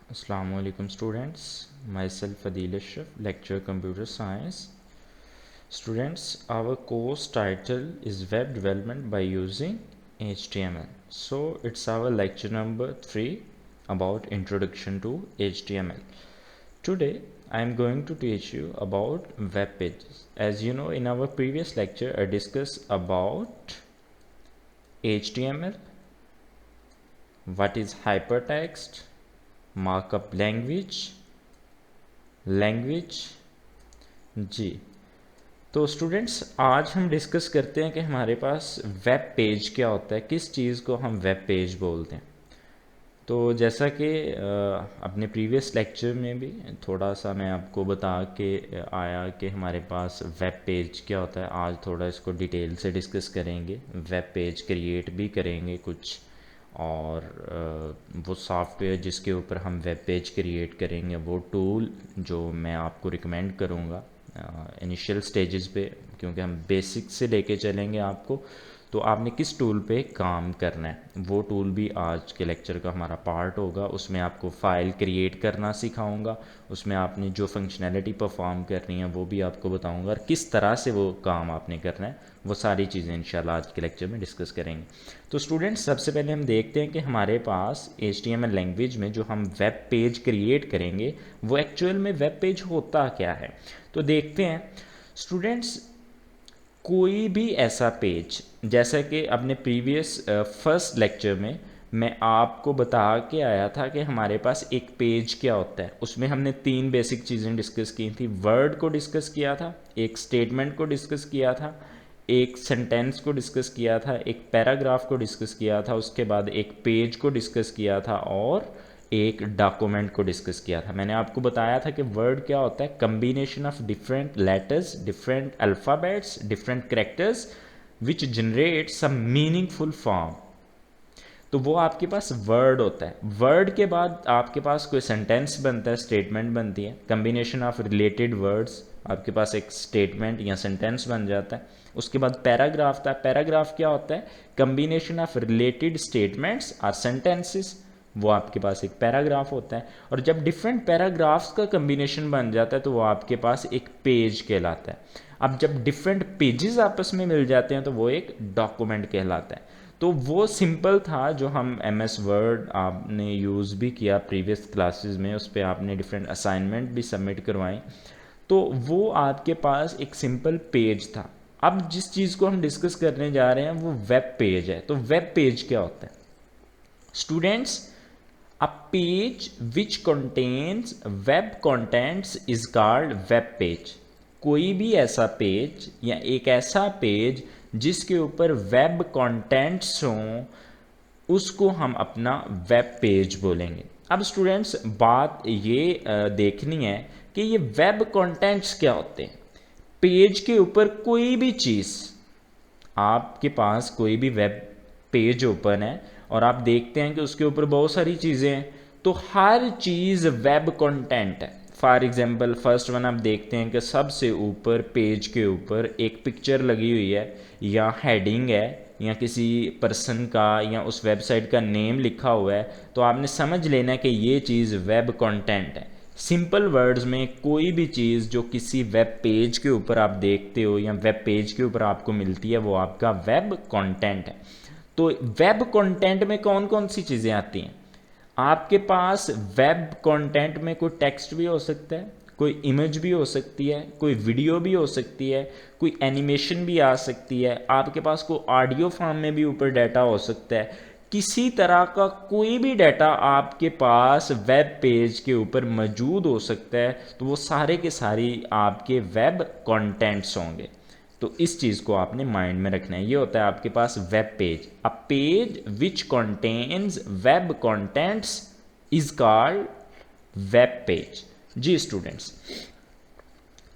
Assalamu alaikum students, myself Adil Ashraf, lecturer computer science. Students, our course title is web development by using HTML. So it's our lecture number 3 about introduction to HTML. Today I am going to teach you about web pages. As you know, in our previous lecture I discussed about HTML, what is hypertext, markup language जी। तो students, आज हम discuss करते हैं कि हमारे पास web page क्या होता है, किस चीज़ को हम वेब पेज बोलते हैं। तो जैसा कि अपने प्रीवियस लेक्चर में भी थोड़ा सा मैं आपको बता के आया कि हमारे पास वेब पेज क्या होता है, आज थोड़ा इसको डिटेल से डिस्कस करेंगे। वेब पेज क्रिएट भी करेंगे कुछ, और वो सॉफ्टवेयर जिसके ऊपर हम वेब पेज क्रिएट करेंगे, वो टूल जो मैं आपको रिकमेंड करूँगा इनिशियल स्टेजेस पे, क्योंकि हम बेसिक से लेके चलेंगे आपको, तो आपने किस टूल पे काम करना है वो टूल भी आज के लेक्चर का हमारा पार्ट होगा। उसमें आपको फ़ाइल क्रिएट करना सिखाऊंगा, उसमें आपने जो फंक्शनैलिटी परफॉर्म करनी है वो भी आपको बताऊंगा, और किस तरह से वो काम आपने करना है वो सारी चीज़ें इंशाल्लाह आज के लेक्चर में डिस्कस करेंगे। तो स्टूडेंट्स, सबसे पहले हम देखते हैं कि हमारे पास HTML लैंग्वेज में जो हम वेब पेज क्रिएट करेंगे वो एक्चुअल में वेब पेज होता क्या है। तो देखते हैं स्टूडेंट्स, कोई भी ऐसा पेज, जैसा कि अपने प्रीवियस फर्स्ट लेक्चर में मैं आपको बता के आया था कि हमारे पास एक पेज क्या होता है, उसमें हमने 3 बेसिक चीज़ें डिस्कस की थी। वर्ड को डिस्कस किया था, एक स्टेटमेंट को डिस्कस किया था, एक सेंटेंस को डिस्कस किया था, एक पैराग्राफ को डिस्कस किया था, उसके बाद एक पेज को डिस्कस किया था, और एक डॉक्यूमेंट को डिस्कस किया था। मैंने आपको बताया था कि वर्ड क्या होता है, combination of different letters, different alphabets, different characters which generate some meaningful form. तो वो आपके पास वर्ड होता है। वर्ड के बाद आपके पास कोई सेंटेंस बनता है, स्टेटमेंट बनती है, कम्बिनेशन ऑफ रिलेटेड वर्ड्स, आपके पास एक स्टेटमेंट या सेंटेंस बन जाता है। उसके बाद पैराग्राफ था। पैराग्राफ क्या होता है, कम्बिनेशन ऑफ रिलेटेड स्टेटमेंट्स और सेंटेंसेस, वो आपके पास एक पैराग्राफ होता है। और जब डिफरेंट पैराग्राफ्स का कम्बिनेशन बन जाता है तो वो आपके पास एक पेज कहलाता है। अब जब डिफरेंट पेजेस आपस में मिल जाते हैं तो वो एक डॉक्यूमेंट कहलाता है। तो वो सिंपल था जो हम MS वर्ड आपने यूज़ भी किया प्रीवियस क्लासेस में, उस पर आपने डिफरेंट असाइनमेंट भी सबमिट करवाएं। तो वो आपके पास एक सिंपल पेज था। अब जिस चीज़ को हम डिस्कस करने जा रहे हैं वो वेब पेज है। तो वेब पेज क्या होता है students? A page which contains web contents is called web page. कोई भी ऐसा पेज या एक ऐसा पेज जिसके ऊपर वेब कंटेंट्स हों उसको हम अपना वेब पेज बोलेंगे। अब स्टूडेंट्स, बात ये देखनी है कि ये वेब कंटेंट्स क्या होते हैं। पेज के ऊपर कोई भी चीज़, आपके पास कोई भी वेब पेज ओपन है और आप देखते हैं कि उसके ऊपर बहुत सारी चीज़ें हैं, तो हर चीज़ वेब कंटेंट है। फॉर एग्जांपल, फर्स्ट वन आप देखते हैं कि सबसे ऊपर पेज के ऊपर एक पिक्चर लगी हुई है, या हेडिंग है, या किसी पर्सन का या उस वेबसाइट का नेम लिखा हुआ है, तो आपने समझ लेना कि ये चीज़ वेब कंटेंट है। सिंपल वर्ड्स में कोई भी चीज़ जो किसी वेब पेज के ऊपर आप देखते हो या वेब पेज के ऊपर आपको मिलती है वो आपका वेब कंटेंट है। तो वेब कंटेंट में कौन कौन सी चीज़ें आती हैं? आपके पास वेब कंटेंट में कोई टेक्स्ट भी हो सकता है, कोई इमेज भी हो सकती है, कोई वीडियो भी हो सकती है, कोई एनिमेशन भी आ सकती है, आपके पास कोई ऑडियो फॉर्म में भी ऊपर डाटा हो सकता है। किसी तरह का कोई भी डाटा आपके पास वेब पेज के ऊपर मौजूद हो सकता है, तो वो सारे के सारी आपके वेब कंटेंट्स होंगे। तो इस चीज़ को आपने माइंड में रखना है। ये होता है आपके पास web page. A page which contains web contents is called web page. जी स्टूडेंट्स,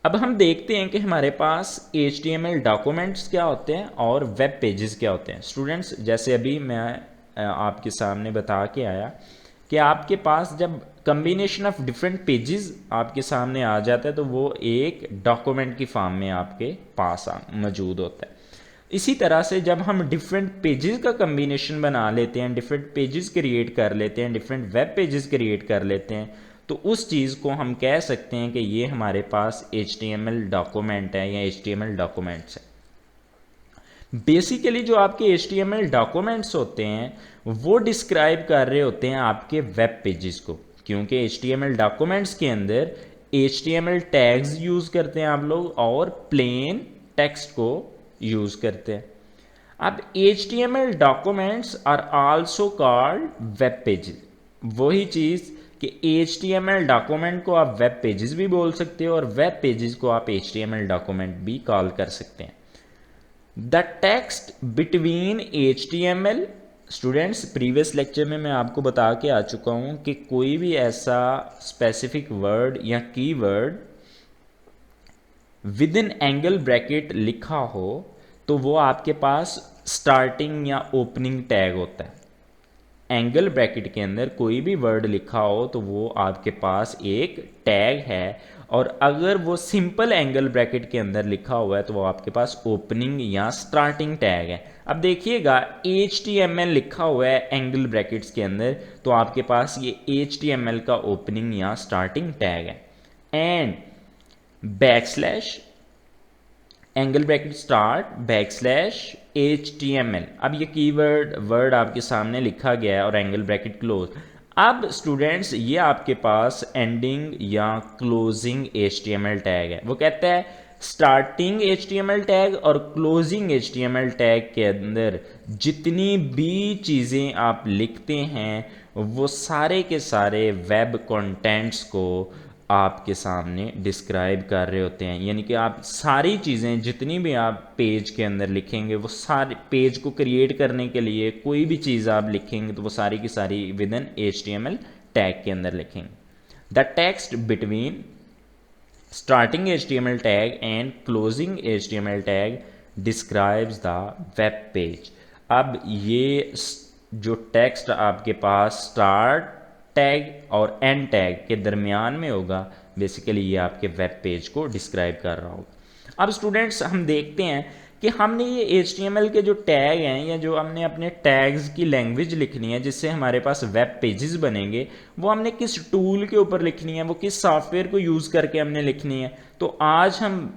अब हम देखते हैं कि हमारे पास HTML डॉक्यूमेंट्स क्या होते हैं और वेब पेजेस क्या होते हैं। स्टूडेंट्स, जैसे अभी मैं आपके सामने बता के आया कि आपके पास जब कम्बिनेशन ऑफ डिफरेंट पेजेस आपके सामने आ जाता है तो वो एक डॉक्यूमेंट की फॉर्म में आपके पास मौजूद होता है। इसी तरह से जब हम डिफरेंट पेजेस का कम्बिनेशन बना लेते हैं, डिफरेंट पेजेस क्रिएट कर लेते हैं, डिफरेंट वेब पेजेस क्रिएट कर लेते हैं, तो उस चीज़ को हम कह सकते हैं कि ये हमारे पास HTML डॉक्यूमेंट है या HTML डॉक्यूमेंट्स है। बेसिकली जो आपके HTML डॉक्यूमेंट्स होते हैं वो डिस्क्राइब कर रहे होते हैं आपके वेब पेजेस को, क्योंकि HTML डॉक्यूमेंट्स के अंदर HTML टैग्स यूज़ करते हैं आप लोग और प्लेन टेक्स्ट को यूज़ करते हैं। अब HTML documents are also called web pages. वही चीज़ कि HTML डॉक्यूमेंट को आप वेब पेजेस भी बोल सकते हो और वेब पेजेस को आप HTML डॉक्यूमेंट भी कॉल कर सकते हैं। The text between HTML, students previous lecture में मैं आपको बता के आ चुका हूं कि कोई भी ऐसा स्पेसिफिक वर्ड या keyword with in angle bracket लिखा हो तो वो आपके पास स्टार्टिंग या ओपनिंग टैग होता है। एंगल ब्रैकेट के अंदर कोई भी वर्ड लिखा हो तो वो आपके पास एक टैग है, और अगर वो सिंपल एंगल ब्रैकेट के अंदर लिखा हुआ है तो वो आपके पास ओपनिंग या स्टार्टिंग टैग है। अब देखिएगा HTML लिखा हुआ है एंगल ब्रैकेट्स के अंदर तो आपके पास ये HTML का ओपनिंग या स्टार्टिंग टैग है। And backslash angle bracket start backslash HTML, अब ये कीवर्ड वर्ड आपके सामने लिखा गया है और एंगल ब्रैकेट क्लोज। अब स्टूडेंट्स ये आपके पास एंडिंग या क्लोजिंग HTML टैग है। वो कहता है स्टार्टिंग HTML टैग और क्लोजिंग HTML टैग के अंदर जितनी भी चीज़ें आप लिखते हैं वो सारे के सारे वेब कंटेंट्स को आपके सामने डिस्क्राइब कर रहे होते हैं। यानी कि आप सारी चीज़ें जितनी भी आप पेज के अंदर लिखेंगे वो सारे पेज को क्रिएट करने के लिए कोई भी चीज़ आप लिखेंगे तो वो सारी की सारी विद इन HTML टैग के अंदर लिखेंगे। The text between starting HTML tag and closing HTML tag describes the web page. अब ये जो टेक्स्ट आपके पास स्टार्ट टैग और एंड टैग के दरमियान में होगा, बेसिकली ये आपके वेब पेज को डिस्क्राइब कर रहा होगा। अब स्टूडेंट्स हम देखते हैं कि हमने ये HTML के जो टैग हैं या जो हमने अपने टैग्स की लैंग्वेज लिखनी है जिससे हमारे पास वेब पेजेस बनेंगे, वो हमने किस टूल के ऊपर लिखनी है, वो किस सॉफ्टवेयर को यूज़ करके हमने लिखनी है। तो आज हम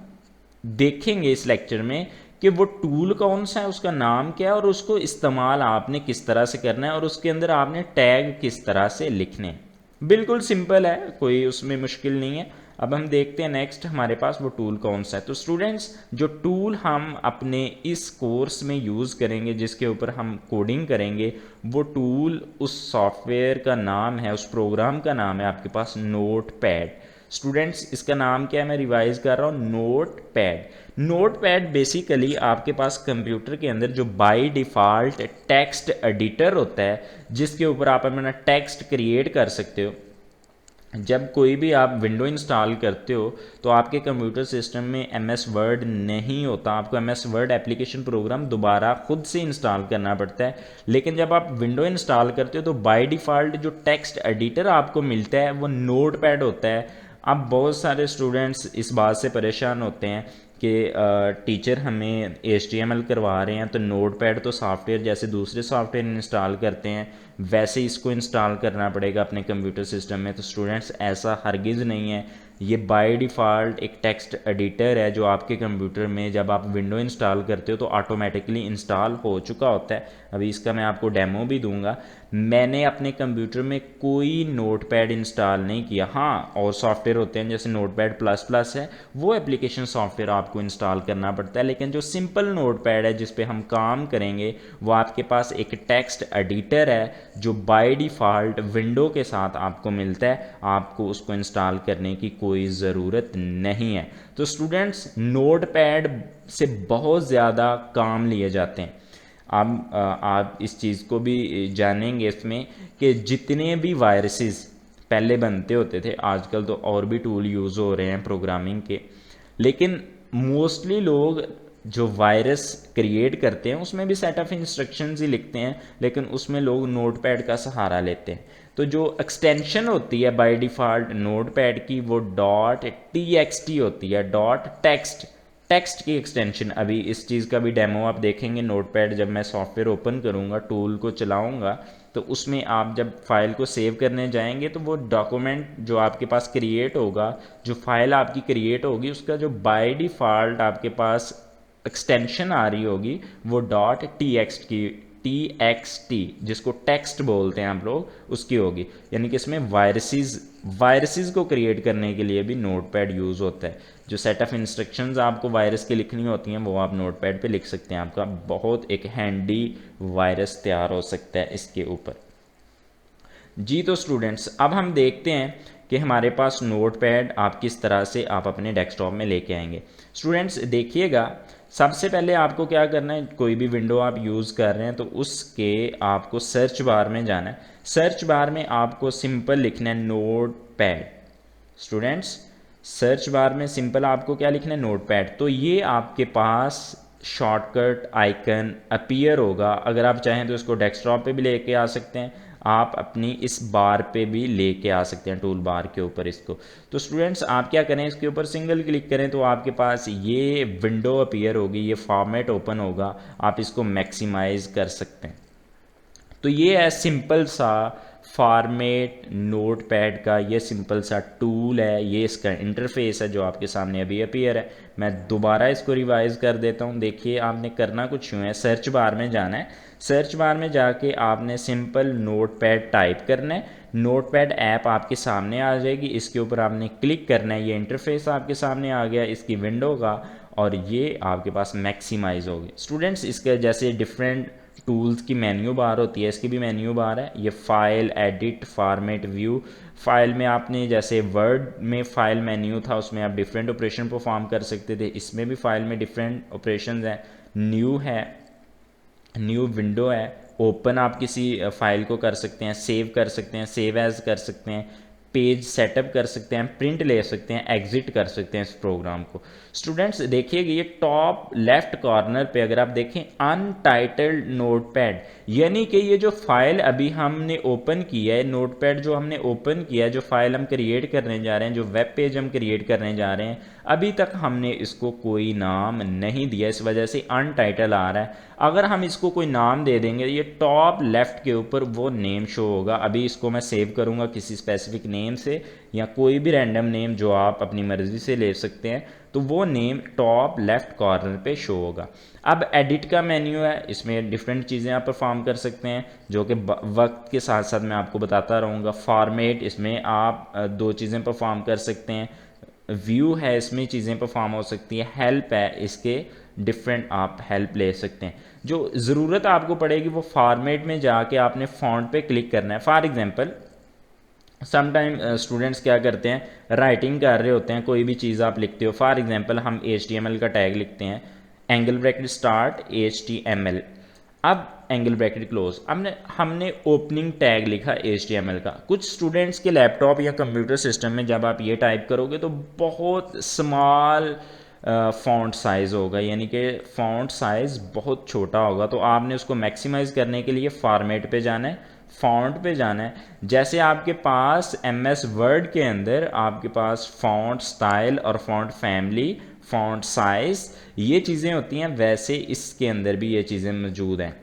देखेंगे इस लेक्चर में कि वो टूल कौन सा है, उसका नाम क्या है और उसको इस्तेमाल आपने किस तरह से करना है और उसके अंदर आपने टैग किस तरह से लिखने हैं। बिल्कुल सिंपल है, कोई उसमें मुश्किल नहीं है। अब हम देखते हैं नेक्स्ट हमारे पास वो टूल कौन सा है। तो स्टूडेंट्स जो टूल हम अपने इस कोर्स में यूज़ करेंगे जिसके ऊपर हम कोडिंग करेंगे, वो टूल उस सॉफ्टवेयर का नाम है, उस प्रोग्राम का नाम है आपके पास नोटपैड। स्टूडेंट्स इसका नाम क्या है, मैं रिवाइज कर रहा हूँ, नोटपैड। नोटपैड बेसिकली आपके पास कंप्यूटर के अंदर जो बाय डिफ़ॉल्ट टेक्स्ट एडिटर होता है जिसके ऊपर आप अपना टेक्स्ट क्रिएट कर सकते हो। जब कोई भी आप विंडो इंस्टॉल करते हो तो आपके कंप्यूटर सिस्टम में MS वर्ड नहीं होता, आपको MS वर्ड एप्लीकेशन प्रोग्राम दोबारा खुद से इंस्टॉल करना पड़ता है। लेकिन जब आप विंडो इंस्टॉल करते हो तो बाय डिफ़ॉल्ट जो टेक्स्ट एडिटर आपको मिलता है वो नोटपैड होता है। अब बहुत सारे स्टूडेंट्स इस बात से परेशान होते हैं कि टीचर हमें HTML करवा रहे हैं तो नोटपैड तो सॉफ्टवेयर जैसे दूसरे सॉफ्टवेयर इंस्टॉल करते हैं वैसे इसको इंस्टॉल करना पड़ेगा अपने कंप्यूटर सिस्टम में। तो स्टूडेंट्स ऐसा हरगिज़ नहीं है, ये बाय डिफ़ॉल्ट एक टेक्स्ट एडिटर है जो आपके कंप्यूटर में जब आप विंडो इंस्टॉल करते हो तो ऑटोमेटिकली इंस्टॉल हो चुका होता है। अभी इसका मैं आपको डेमो भी दूंगा। मैंने अपने कंप्यूटर में कोई नोटपैड इंस्टॉल नहीं किया। हाँ, और सॉफ्टवेयर होते हैं जैसे नोटपैड प्लस प्लस है, वो एप्लीकेशन सॉफ्टवेयर आपको इंस्टॉल करना पड़ता है। लेकिन जो सिंपल नोटपैड है जिस पे हम काम करेंगे वो आपके पास एक टेक्स्ट एडिटर है जो बाय डिफ़ॉल्ट विंडो के साथ आपको मिलता है, आपको उसको इंस्टॉल करने की कोई ज़रूरत नहीं है। तो स्टूडेंट्स नोटपैड से बहुत ज़्यादा काम लिए जाते हैं। अब आप इस चीज़ को भी जानेंगे इसमें कि जितने भी वायरसेस पहले बनते होते थे, आजकल तो और भी टूल यूज़ हो रहे हैं प्रोग्रामिंग के, लेकिन मोस्टली लोग जो वायरस क्रिएट करते हैं उसमें भी सेट ऑफ इंस्ट्रक्शंस ही लिखते हैं, लेकिन उसमें लोग नोटपैड का सहारा लेते हैं। तो जो एक्सटेंशन होती है बाय डिफ़ॉल्ट नोटपैड की वो .txt होती है, डॉट टेक्स्ट टेक्स्ट की एक्सटेंशन, अभी इस चीज़ का भी डेमो आप देखेंगे नोटपैड, जब मैं सॉफ्टवेयर ओपन करूँगा, टूल को चलाऊँगा, तो उसमें आप जब फाइल को सेव करने जाएंगे तो वो डॉक्यूमेंट जो आपके पास क्रिएट होगा, जो फाइल आपकी क्रिएट होगी, उसका जो बाय डिफ़ॉल्ट आपके पास एक्सटेंशन आ रही होगी वो .txt जिसको टेक्स्ट बोलते हैं आप लोग, उसकी होगी। यानी कि इसमें वायरसेस को क्रिएट करने के लिए भी नोटपैड यूज़ होता है। जो सेट ऑफ इंस्ट्रक्शंस आपको वायरस की लिखनी होती हैं वो आप नोटपैड पे लिख सकते हैं। आपका बहुत एक हैंडी वायरस तैयार हो सकता है इसके ऊपर। जी तो स्टूडेंट्स, अब हम देखते हैं कि हमारे पास नोटपैड आप किस तरह से आप अपने डेस्कटॉप में लेके आएंगे। स्टूडेंट्स देखिएगा, सबसे पहले आपको क्या करना है, कोई भी विंडो आप यूज़ कर रहे हैं तो उसके आपको सर्च बार में जाना है। सर्च बार में आपको सिंपल लिखना है नोटपैड। स्टूडेंट्स, सर्च बार में सिंपल आपको क्या लिखना है, नोटपैड। तो ये आपके पास शॉर्टकट आइकन अपीयर होगा। अगर आप चाहें तो इसको डेस्कटॉप पे भी लेके आ सकते हैं, आप अपनी इस बार पे भी लेके आ सकते हैं, टूल बार के ऊपर इसको। तो स्टूडेंट्स आप क्या करें, इसके ऊपर सिंगल क्लिक करें तो आपके पास ये विंडो अपीयर होगी, ये फॉर्मेट ओपन होगा, आप इसको मैक्सिमाइज कर सकते हैं। तो ये है सिंपल सा फॉर्मेट नोटपैड का ये सिंपल सा टूल है, ये इसका इंटरफेस है जो आपके सामने अभी अपीयर है। मैं दोबारा इसको रिवाइज कर देता हूँ। देखिए आपने करना कुछ यूँ है, सर्च बार में जाना है, सर्च बार में जाके आपने सिंपल नोटपैड टाइप करना है, नोटपैड ऐप आपके सामने आ जाएगी, इसके ऊपर आपने क्लिक करना है, ये इंटरफेस आपके सामने आ गया इसकी विंडो का, और ये आपके पास मैक्सिमाइज होगी। स्टूडेंट्स इसके जैसे डिफरेंट टूल्स की मेन्यू बार होती है, इसकी भी मेन्यू बार है। ये file, edit, format, view. File में आपने जैसे वर्ड में फाइल मेन्यू था, उसमें आप डिफरेंट ऑपरेशन परफॉर्म कर सकते थे, इसमें भी फाइल में डिफरेंट ऑपरेशन हैं। न्यू है, न्यू विंडो है, ओपन आप किसी फाइल को कर सकते हैं, सेव कर सकते हैं, सेव एज कर सकते हैं, पेज सेटअप कर सकते हैं, प्रिंट ले सकते हैं, एग्जिट कर सकते हैं इस प्रोग्राम को। स्टूडेंट्स देखिएगा ये टॉप लेफ्ट कॉर्नर पे अगर आप देखें अनटाइटल्ड नोटपैड, यानी कि ये जो फाइल अभी हमने ओपन किया है, नोटपैड जो हमने ओपन किया है, जो फाइल हम क्रिएट करने जा रहे हैं, जो वेब पेज हम क्रिएट करने जा रहे हैं, अभी तक हमने इसको कोई नाम नहीं दिया, इस वजह से अनटाइटल आ रहा है। अगर हम इसको कोई नाम दे देंगे, ये टॉप लेफ्ट के ऊपर वो नेम शो होगा। अभी इसको मैं सेव करूँगा किसी स्पेसिफिक नेम से, या कोई भी रैंडम नेम जो आप अपनी मर्ज़ी से ले सकते हैं, तो वो नेम टॉप लेफ्ट कॉर्नर पे शो होगा। अब एडिट का मेन्यू है, इसमें डिफरेंट चीज़ें आप परफॉर्म कर सकते हैं जो कि वक्त के साथ साथ मैं आपको बताता रहूँगा। फॉर्मेट, इसमें आप दो चीज़ें परफॉर्म कर सकते हैं। व्यू है, इसमें चीज़ें परफॉर्म हो सकती है। हेल्प है, इसके डिफरेंट आप हेल्प ले सकते हैं। जो ज़रूरत आपको पड़ेगी वो फॉर्मेट में जाके आपने फॉन्ट पे क्लिक करना है। फॉर एग्जांपल समटाइम स्टूडेंट्स क्या करते हैं, राइटिंग कर रहे होते हैं, कोई भी चीज़ आप लिखते हो, फॉर एग्जांपल हम HTML का टैग लिखते हैं, एंगल ब्रैकेट स्टार्ट HTML, अब एंगल ब्रैकेट क्लोज, हमने ओपनिंग टैग लिखा HTML का। कुछ स्टूडेंट्स के लैपटॉप या कंप्यूटर सिस्टम में जब आप ये टाइप करोगे तो बहुत स्मॉल फॉन्ट साइज़ होगा, यानी कि फॉन्ट साइज़ बहुत छोटा होगा। तो आपने उसको मैक्सिमाइज़ करने के लिए फॉर्मेट पे जाना है, फॉन्ट पे जाना है। जैसे आपके पास MS वर्ड के अंदर आपके पास फॉन्ट स्टाइल और फॉन्ट फैमिली, फॉन्ट साइज़, ये चीज़ें होती हैं, वैसे इसके अंदर भी ये चीज़ें मौजूद हैं।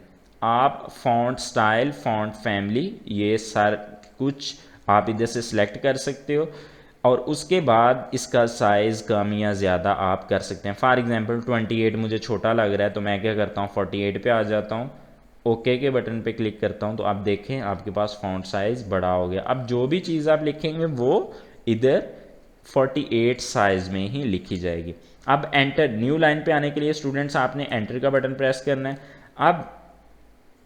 आप फॉन्ट स्टाइल, फॉन्ट फैमिली, ये सार कुछ आप इधर से सिलेक्ट कर सकते हो, और उसके बाद इसका साइज़ कम या ज़्यादा आप कर सकते हैं। फॉर एग्जांपल 28 मुझे छोटा लग रहा है, तो मैं क्या करता हूँ 48 पे आ जाता हूँ, ओके के बटन पे क्लिक करता हूँ, तो आप देखें आपके पास फॉन्ट साइज़ बड़ा हो गया। अब जो भी चीज़ आप लिखेंगे वो इधर 48 साइज़ में ही लिखी जाएगी। अब एंटर, न्यू लाइन पे आने के लिए स्टूडेंट्स आपने एंटर का बटन प्रेस करना है। अब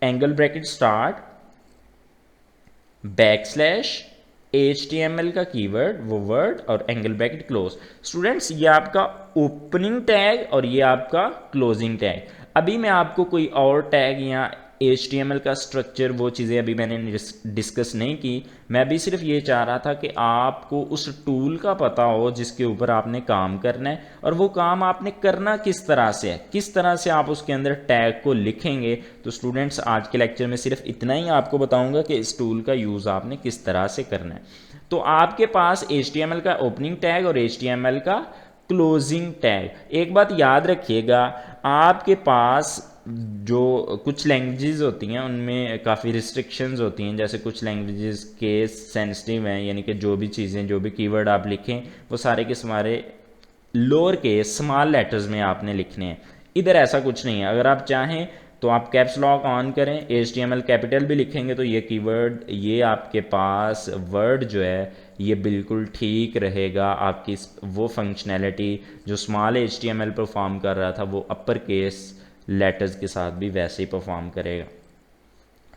angle bracket start backslash HTML का कीवर्ड, वो वर्ड, और एंगल ब्रैकेट क्लोज। स्टूडेंट्स ये आपका ओपनिंग टैग और ये आपका क्लोजिंग टैग। अभी मैं आपको कोई और टैग या HTML का स्ट्रक्चर, वो चीज़ें अभी मैंने डिस्कस नहीं की। मैं भी सिर्फ ये चाह रहा था कि आपको उस टूल का पता हो जिसके ऊपर आपने काम करना है, और वो काम आपने करना किस तरह से है, किस तरह से आप उसके अंदर टैग को लिखेंगे। तो स्टूडेंट्स आज के लेक्चर में सिर्फ इतना ही आपको बताऊंगा कि इस टूल का यूज़ आपने किस तरह से करना है। तो आपके पास HTML का ओपनिंग टैग और HTML का क्लोजिंग टैग। एक बात याद रखिएगा, आपके पास जो कुछ लैंग्वेजेस होती हैं उनमें काफ़ी रिस्ट्रिक्शंस होती हैं, जैसे कुछ लैंग्वेजेस केस सेंसिटिव हैं, यानी कि जो भी चीज़ें जो भी कीवर्ड आप लिखें वो सारे के सारे लोअर केस स्मॉल लेटर्स में आपने लिखने हैं। इधर ऐसा कुछ नहीं है, अगर आप चाहें तो आप कैप्स लॉक ऑन करें, HTML कैपिटल भी लिखेंगे तो ये कीवर्ड, ये आपके पास वर्ड जो है ये बिल्कुल ठीक रहेगा। आपकी वो फंक्शनैलिटी जो स्मॉल HTML परफॉर्म कर रहा था वो अपर केस लेटर्स के साथ भी वैसे ही परफॉर्म करेगा।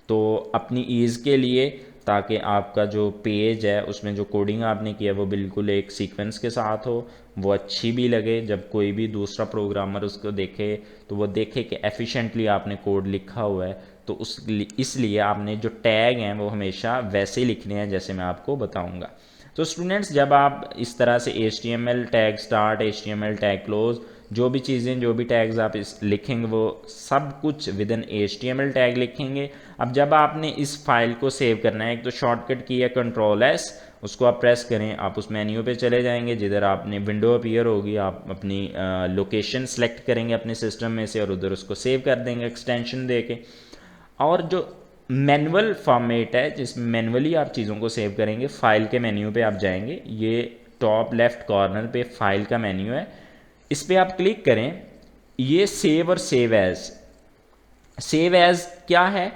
तो अपनी ईज़ के लिए, ताकि आपका जो पेज है उसमें जो कोडिंग आपने किया वो बिल्कुल एक सीक्वेंस के साथ हो, वो अच्छी भी लगे, जब कोई भी दूसरा प्रोग्रामर उसको देखे तो वो देखे कि एफिशिएंटली आपने कोड लिखा हुआ है। तो इसलिए आपने जो टैग हैं वो हमेशा वैसे ही लिखने हैं जैसे मैं आपको बताऊंगा। तो स्टूडेंट्स, जब आप इस तरह से HTML tag start, HTML tag close, जो भी चीज़ें जो भी टैग्स आप इस लिखेंगे वो सब कुछ विद इन HTML टैग लिखेंगे। अब जब आपने इस फाइल को सेव करना है, एक तो शॉर्टकट की है Ctrl+S, उसको आप प्रेस करें, आप उस मेन्यू पे चले जाएंगे, जिधर आपने विंडो अपीयर होगी, आप अपनी लोकेशन सेलेक्ट करेंगे अपने सिस्टम में से और उधर उसको सेव कर देंगे एक्सटेंशन दे के। और जो मैनुअल फॉर्मेट है जिसमें मैनुअली आप चीज़ों को सेव करेंगे, फाइल के मेन्यू पे आप जाएंगे, ये टॉप लेफ्ट कॉर्नर पे फाइल का मेन्यू है, इस पर आप क्लिक करें, ये सेव और सेव एज। सेव एज क्या है,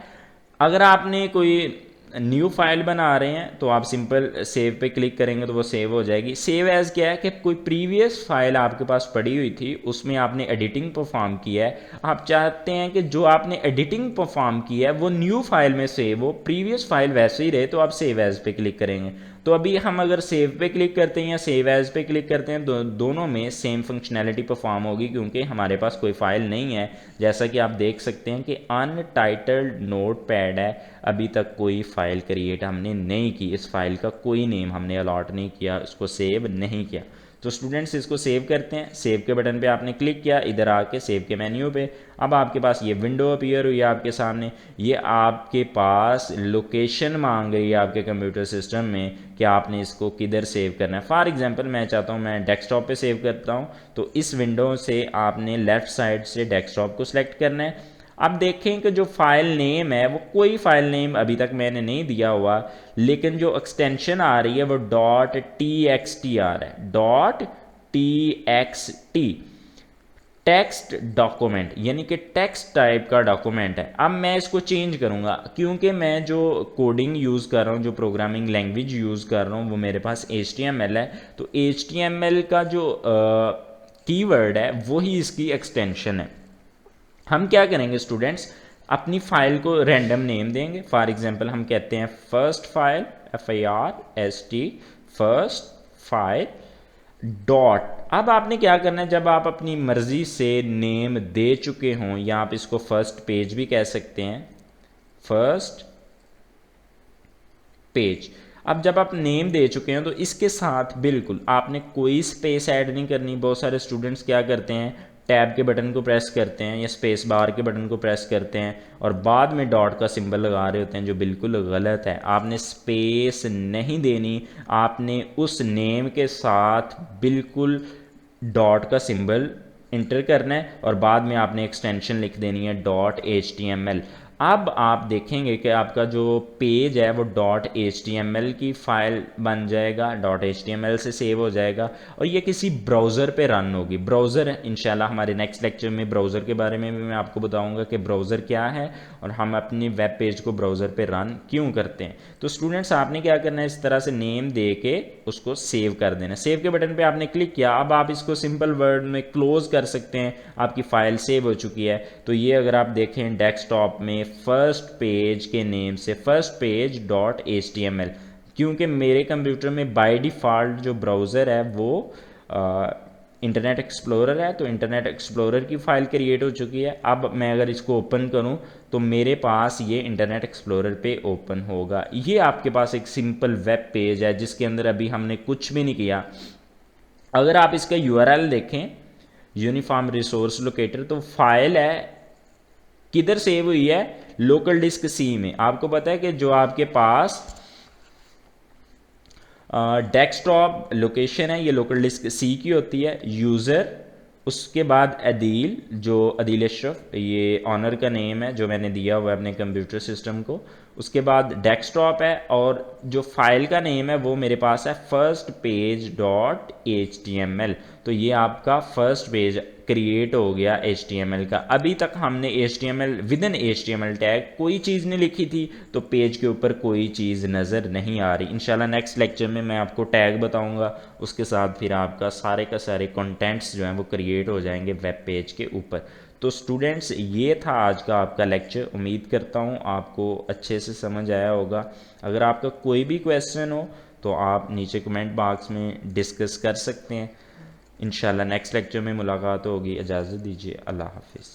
अगर आपने कोई न्यू फाइल बना रहे हैं तो आप सिंपल सेव पे क्लिक करेंगे तो वो सेव हो जाएगी। सेव एज क्या है कि कोई प्रीवियस फाइल आपके पास पड़ी हुई थी, उसमें आपने एडिटिंग परफॉर्म किया है, आप चाहते हैं कि जो आपने एडिटिंग परफॉर्म किया है वो न्यू फाइल में सेव हो, प्रीवियस फाइल वैसे ही रहे, तो आप सेव एज पे क्लिक करेंगे। तो अभी हम अगर सेव पे क्लिक करते हैं या सेव एज पे क्लिक करते हैं, दोनों में सेम फंक्शनैलिटी परफॉर्म होगी, क्योंकि हमारे पास कोई फाइल नहीं है। जैसा कि आप देख सकते हैं कि अनटाइटल्ड नोट पैड है, अभी तक कोई फाइल क्रिएट हमने नहीं की, इस फाइल का कोई नेम हमने अलॉट नहीं किया, उसको सेव नहीं किया। तो स्टूडेंट्स इसको सेव करते हैं, सेव के बटन पे आपने क्लिक किया, इधर आके सेव के मेन्यू पे, अब आपके पास ये विंडो अपीयर हुई है आपके सामने, ये आपके पास लोकेशन मांग रही है आपके कंप्यूटर सिस्टम में कि आपने इसको किधर सेव करना है। फॉर एग्जांपल मैं चाहता हूँ मैं डेस्कटॉप पे सेव करता हूँ, तो इस विंडो से आपने लेफ़्ट साइड से डेस्कटॉप को सिलेक्ट करना है। अब देखें कि जो फाइल नेम है वो कोई फाइल नेम अभी तक मैंने नहीं दिया हुआ, लेकिन जो एक्सटेंशन आ रही है वो .txt आ रहा है, .txt, टेक्स्ट डॉक्यूमेंट, यानी कि टेक्स्ट टाइप का डॉक्यूमेंट है। अब मैं इसको चेंज करूंगा, क्योंकि मैं जो कोडिंग यूज़ कर रहा हूँ, जो प्रोग्रामिंग लैंग्वेज यूज़ कर रहा हूँ वो मेरे पास HTML है, तो HTML का जो कीवर्ड है वही इसकी एक्सटेंशन है। हम क्या करेंगे स्टूडेंट्स, अपनी फाइल को रैंडम नेम देंगे। फॉर एग्जांपल हम कहते हैं first file, FIRST, first file dot. अब आपने क्या करना है, जब आप अपनी मर्जी से नेम दे चुके हों, या आप इसको फर्स्ट पेज भी कह सकते हैं, फर्स्ट पेज। अब जब आप नेम दे चुके हैं तो इसके साथ बिल्कुल आपने कोई स्पेस ऐड नहीं करनी। बहुत सारे स्टूडेंट्स क्या करते हैं, टैब के बटन को प्रेस करते हैं या स्पेस बार के बटन को प्रेस करते हैं और बाद में डॉट का सिंबल लगा रहे होते हैं, जो बिल्कुल गलत है। आपने स्पेस नहीं देनी, आपने उस नेम के साथ बिल्कुल डॉट का सिंबल इंटर करना है और बाद में आपने एक्सटेंशन लिख देनी है .html। अब आप देखेंगे कि आपका जो पेज है वो .html की फाइल बन जाएगा, .html से सेव हो जाएगा और ये किसी ब्राउज़र पे रन होगी। ब्राउज़र इंशाल्लाह हमारे नेक्स्ट लेक्चर में ब्राउज़र के बारे में भी मैं आपको बताऊंगा कि ब्राउज़र क्या है और हम अपनी वेब पेज को ब्राउज़र पे रन क्यों करते हैं। तो स्टूडेंट्स, आपने क्या करना है, इस तरह से नेम दे के उसको सेव कर देना। सेव के बटन पे आपने क्लिक किया, अब आप इसको सिंपल वर्ड में क्लोज कर सकते हैं, आपकी फाइल सेव हो चुकी है। तो ये अगर आप देखें डेस्कटॉप में फर्स्ट पेज के नेम से फर्स्ट पेज .html, क्योंकि मेरे कंप्यूटर में बाय डिफ़ॉल्ट जो ब्राउज़र है वो इंटरनेट एक्सप्लोरर है, तो इंटरनेट एक्सप्लोरर की फ़ाइल क्रिएट हो चुकी है। अब मैं अगर इसको ओपन करूं तो मेरे पास ये इंटरनेट एक्सप्लोरर पे ओपन होगा। ये आपके पास एक सिंपल वेब पेज है जिसके अंदर अभी हमने कुछ भी नहीं किया। अगर आप इसका URL देखें, यूनिफॉर्म रिसोर्स लोकेटर, तो फाइल है किधर सेव हुई है, लोकल डिस्क C में। आपको पता है कि जो आपके पास डेस्कटॉप लोकेशन है, ये लोकल डिस्क सी की होती है। यूज़र, उसके बाद अदील, जो अदील अशरफ, ये ऑनर का नेम है जो मैंने दिया हुआ है अपने कंप्यूटर सिस्टम को। उसके बाद डेस्कटॉप है, और जो फाइल का नेम है वो मेरे पास है फर्स्ट पेज डॉट HTML। तो ये आपका फर्स्ट पेज क्रिएट हो गया HTML का। अभी तक हमने HTML with in HTML tag कोई चीज़ नहीं लिखी थी, तो पेज के ऊपर कोई चीज़ नज़र नहीं आ रही। इंशाल्लाह नेक्स्ट लेक्चर में मैं आपको टैग बताऊंगा, उसके साथ फिर आपका सारे का सारे कंटेंट्स जो हैं वो क्रिएट हो जाएंगे वेब पेज के ऊपर। तो स्टूडेंट्स, ये था आज का आपका लेक्चर। उम्मीद करता हूँ आपको अच्छे से समझ आया होगा। अगर आपका कोई भी क्वेश्चन हो तो आप नीचे कमेंट बॉक्स में डिस्कस कर सकते हैं। इंशाल्लाह नेक्स्ट लेक्चर में मुलाकात होगी। इजाज़त दीजिए। अल्लाह हाफिज़।